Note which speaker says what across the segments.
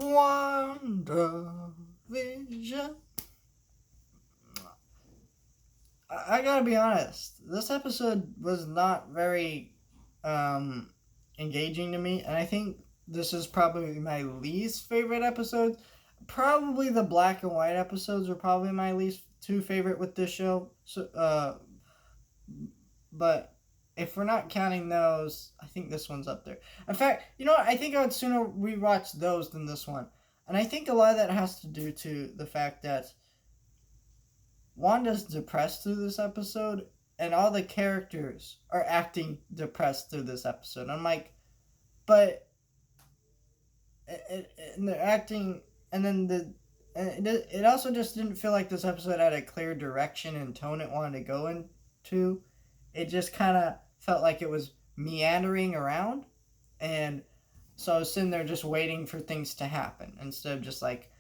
Speaker 1: Wandavision. I gotta be honest. This episode was not very engaging to me, and I think this is probably my least favorite episode. Probably the black and white episodes are probably my least two favorite with this show. But if we're not counting those, I think this one's up there. In fact, you know what? I think I would sooner rewatch those than this one. And I think a lot of that has to do to the fact that Wanda's depressed through this episode, and all the characters are acting depressed through this episode. I'm like, but and they're acting, and then it also just didn't feel like this episode had a clear direction and tone it wanted to go into. It just kind of felt like it was meandering around, and so I was sitting there just waiting for things to happen instead of just like,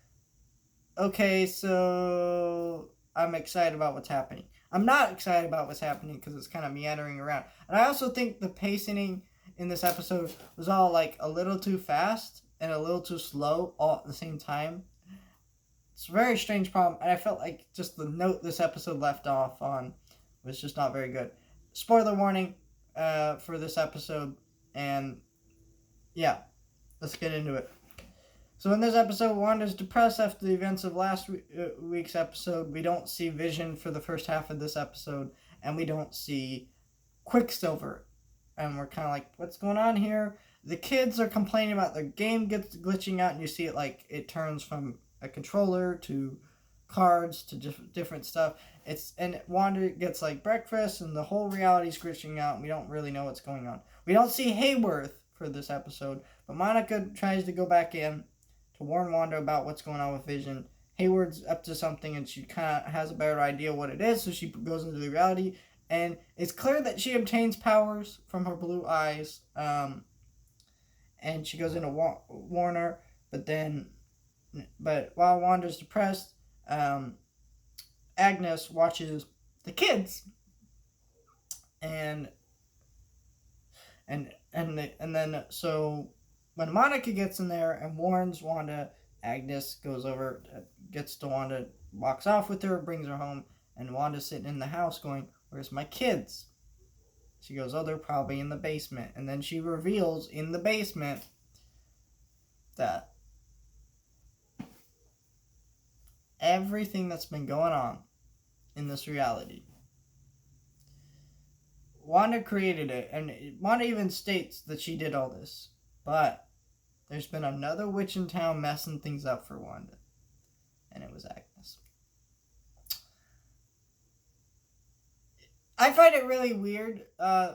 Speaker 1: okay, so I'm excited about what's happening. I'm not excited about what's happening because it's kind of meandering around. And I also think the pacing in this episode was all like a little too fast and a little too slow all at the same time. It's a very strange problem, and I felt like just the note this episode left off on was just not very good. Spoiler warning for this episode, and yeah, let's get into it. So in this episode, Wanda's depressed after the events of last week's episode. We don't see Vision for the first half of this episode, and we don't see Quicksilver. And we're kind of like, what's going on here? The kids are complaining about their game gets glitching out, and you see it like it turns from a controller to cards to different stuff. And Wanda gets like breakfast, and the whole reality's glitching out, and we don't really know what's going on. We don't see Hayworth for this episode, but Monica tries to go back in to warn Wanda about what's going on with Vision. Hayward's up to something, and she kind of has a better idea what it is, so she goes into the reality, and it's clear that she obtains powers from her blue eyes, and she goes into Warner, but while Wanda's depressed, Agnes watches the kids, and then so when Monica gets in there and warns Wanda, Agnes goes over, gets to Wanda, walks off with her, brings her home, and Wanda's sitting in the house going, "Where's my kids?" She goes, "Oh, they're probably in the basement." And then she reveals in the basement that everything that's been going on in this reality, Wanda created it, and Wanda even states that she did all this, but there's been another witch in town messing things up for Wanda, and it was Agnes. I find it really weird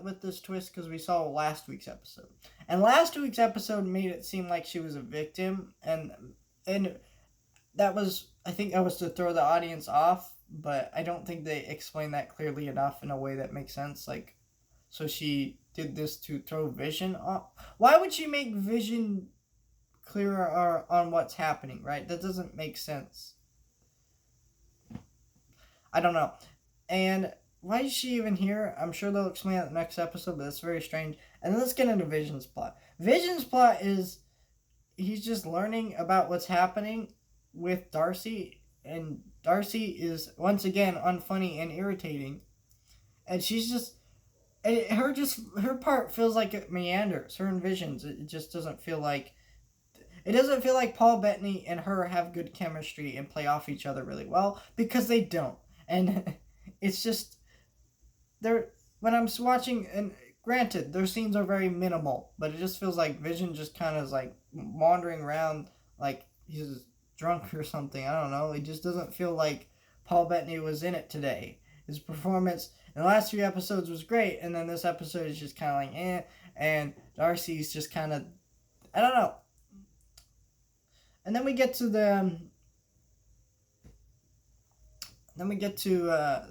Speaker 1: with this twist because we saw last week's episode, and last week's episode made it seem like she was a victim, and that was, I think that was to throw the audience off, but I don't think they explained that clearly enough in a way that makes sense. Like, so she did this to throw Vision off. Why would she make Vision clearer on what's happening, right? That doesn't make sense. I don't know. And why is she even here? I'm sure they'll explain that in the next episode, but it's very strange. And then let's get into Vision's plot. Vision's plot is he's just learning about what's happening with Darcy, and Darcy is once again unfunny and irritating, and she's just, her part feels like it meanders. Her and Vision's, it just doesn't feel like Paul Bettany and her have good chemistry and play off each other really well, because they don't. And it's just, when I'm watching, and granted their scenes are very minimal, but it just feels like Vision just kind of is like wandering around like he's drunk or something. I don't know. It just doesn't feel like Paul Bettany was in it today. His performance in the last few episodes was great, and then this episode is just kind of like and Darcy's just kind of, I don't know. And then we get to the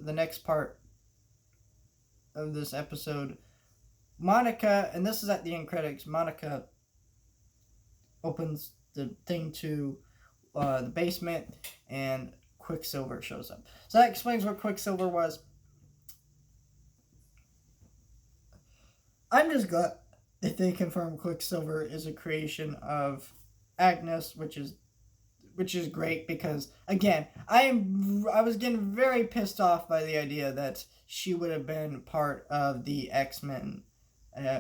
Speaker 1: next part of this episode. Monica, and this is at the end credits, Monica opens the thing to the basement, and Quicksilver shows up. So that explains what Quicksilver was. I'm just glad that they confirmed Quicksilver is a creation of Agnes, which is great because again, I was getting very pissed off by the idea that she would have been part of the X-Men,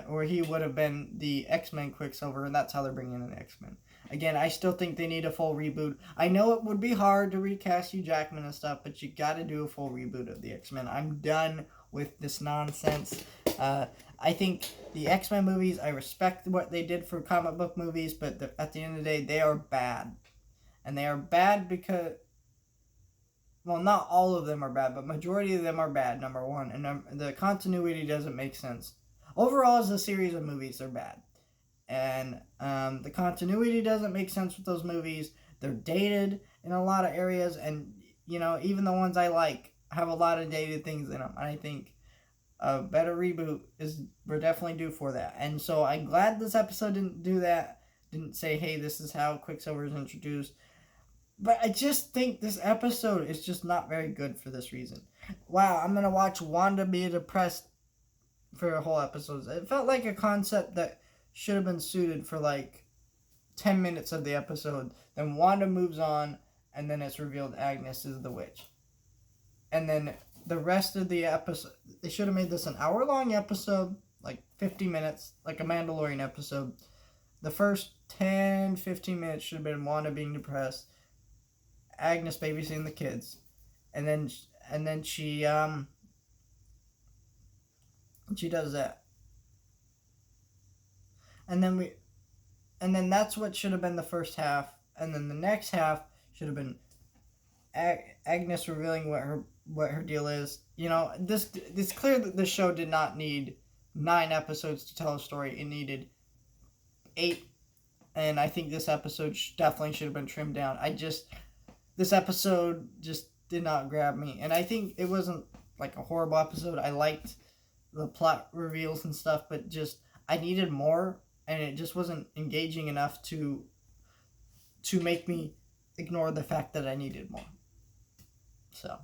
Speaker 1: or he would have been the X-Men Quicksilver, and that's how they're bringing in the X-Men. Again, I still think they need a full reboot. I know it would be hard to recast Hugh Jackman and stuff, but you got to do a full reboot of the X-Men. I'm done with this nonsense. I think the X-Men movies, I respect what they did for comic book movies, but at the end of the day, they are bad. And they are bad because, well, not all of them are bad, but majority of them are bad, number one. And the continuity doesn't make sense. Overall, as a series of movies, they're bad. And the continuity doesn't make sense with those movies. They're dated in a lot of areas, and even the ones I like have a lot of dated things in them. And I think a better reboot we're definitely due for that. And so I'm glad this episode didn't do that. Didn't say, hey, this is how Quicksilver is introduced. But I just think this episode is just not very good for this reason. Wow, I'm gonna watch Wanda be depressed for a whole episode. It felt like a concept that should have been suited for like 10 minutes of the episode. Then Wanda moves on, and then it's revealed Agnes is the witch. And then the rest of the episode, they should have made this an hour-long episode, like 50 minutes, like a Mandalorian episode. The first 10, 15 minutes should have been Wanda being depressed, Agnes babysitting the kids, and then she does that. And then that's what should have been the first half, and then the next half should have been Agnes revealing what her deal is. It's clear that this show did not need 9 episodes to tell a story. It needed 8, and I think this episode definitely should have been trimmed down. This episode just did not grab me, and I think it wasn't like a horrible episode. I liked the plot reveals and stuff, but just I needed more, and it just wasn't engaging enough to make me ignore the fact that I needed more. So